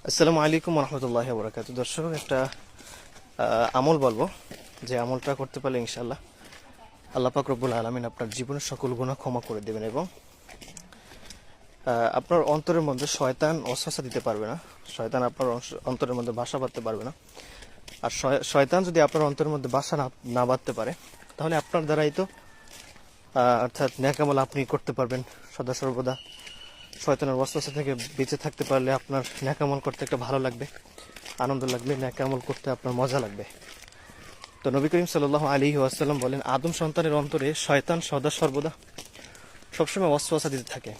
আসসালামু আলাইকুম রহমতুল্লাহি ওয়া বারাকাতুহু। দর্শক, একটা আমল বলবো, যে আমলটা করতে পারলে ইনশাআল্লাহ আল্লাহ পাক রব্বুল আলামিন আপনার জীবনের সকল গুনাহ ক্ষমা করে দেবেন এবং আপনার অন্তরের মধ্যে শয়তান ওয়াসওয়াসা দিতে পারবে না। শয়তান আপনার অন্তরের মধ্যে বাসা বাঁধতে পারবে না। আর শয়তান যদি আপনার অন্তরের মধ্যে বাসা না বাঁধতে পারে, তাহলে আপনার দ্বারাই তো অর্থাৎ নেক আমল আপনি করতে পারবেন সদা সর্বদা। শয়তানের ওয়াসওয়াসা থেকে বেঁচে থাকতে পারলে আপনার নেক আমল করতে একটা ভালো লাগবে, আনন্দ লাগবে, নেক আমল করতে আপনার মজা লাগবে। তো নবী করিম সাল্লাল্লাহু আলাইহি ওয়াসাল্লাম বলেন, আদম সন্তানের অন্তরে শয়তান সদা সর্বদা সবসময় ওয়াসওয়াসা দিতে থাকে,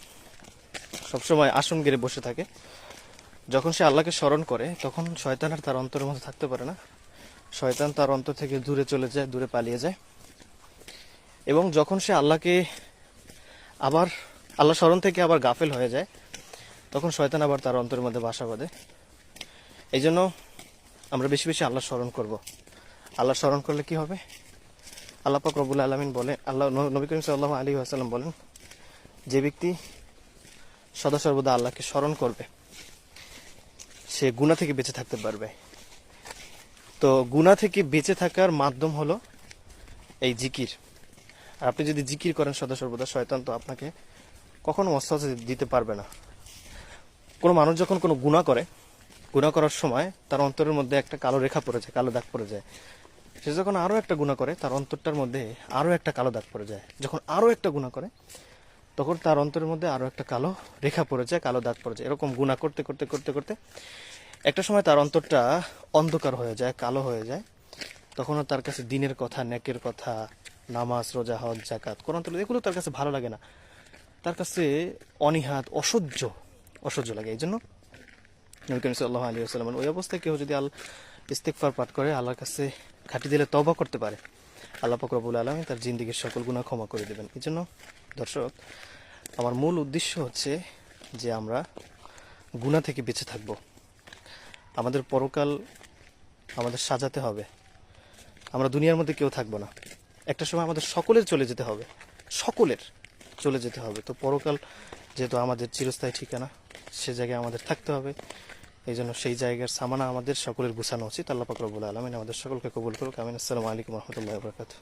সবসময় আসন গেড়ে বসে থাকে। যখন সে আল্লাহকে স্মরণ করে, তখন শয়তান আর তার অন্তরের মধ্যে থাকতে পারে না। শয়তান তার অন্তর থেকে দূরে চলে যায়, দূরে পালিয়ে যায়। এবং যখন সে আবার আল্লাহ স্মরণ থেকে আবার গাফেল হয়ে যায়, তখন শয়তান আবার তার অন্তরের মধ্যে বাসা বাঁধে। এই জন্য আমরা বেশি বেশি আল্লাহ স্মরণ করব। আল্লাহ স্মরণ করলে কি হবে? আল্লাহ পাক রব্বুল আলামিন বলে, নবী করিম সাল্লাল্লাহু আলাইহি ওয়াসাল্লাম বলেন, যে ব্যক্তি সদা সর্বদা আল্লাহকে স্মরণ করবে, সে গুনাহ থেকে বেঁচে থাকতে পারবে। তো গুনাহ থেকে বেঁচে থাকার মাধ্যম হলো এই জিকির। আর আপনি যদি জিকির করেন সদা সর্বদা, শয়তান তো আপনাকে কখনো ওয়াসওয়াসা দিতে পারবে না। কোনো মানুষ যখন কোনো গুনাহ করে, গুনাহ করার সময় তার অন্তরের মধ্যে একটা কালো রেখা পড়ে যায়, কালো দাগ পড়ে যায়। সে যখন আরো একটা গুনাহ করে, তার অন্তরটার মধ্যে আরো একটা কালো দাগ পড়ে যায়। যখন আরো একটা গুনাহ করে, তখন তার অন্তরের মধ্যে আরো একটা কালো রেখা পড়ে যায়, কালো দাগ পড়ে যায়। এরকম গুনাহ করতে করতে করতে করতে একটা সময় তার অন্তরটা অন্ধকার হয়ে যায়, কালো হয়ে যায়। তখন তার কাছে দিনের কথা, নেকের কথা, নামাজ, রোজা, হজ, যাকাত, কোরআন তেলাওয়াত, এগুলো তার কাছে ভালো লাগে না। তার কাছে অনীহাত, অসহ্য লাগে। এই জন্য নবী করিম সাল্লাল্লাহু আলাইহি ওয়াসাল্লাম, ওই অবস্থায় কেউ যদি ইস্তিগফার পাঠ করে, আল্লাহর কাছে খাঁটি দিলে তওবা করতে পারে, আল্লাহ পাক রব্বুল আলামিন তার জিন্দেগীর সকল গুনাহ ক্ষমা করে দেবেন। এই জন্য দর্শক, আমার মূল উদ্দেশ্য হচ্ছে যে আমরা গুনাহ থেকে বেঁচে থাকব। আমাদের পরকাল আমাদের সাজাতে হবে। আমরা দুনিয়ার মধ্যে কেউ থাকবো না। একটা সময় আমাদের সকলের চলে যেতে হবে, সকলের চলে যেতে হবে। তো পরকাল যেহেতু আমাদের চিরস্থায়ী ঠিকানা, সে জায়গায় আমাদের থাকতে হবে। এই জন্য সেই জায়গার সামানা আমাদের সকলের গুছানো উচিত। আল্লাহ পাক রব্বুল আলামিন আমাদের সকলকে কবুল করুক। আমিন। আসসালামু আলাইকুম রহমতুল্লাহি ওয়া বারাকাতুহু।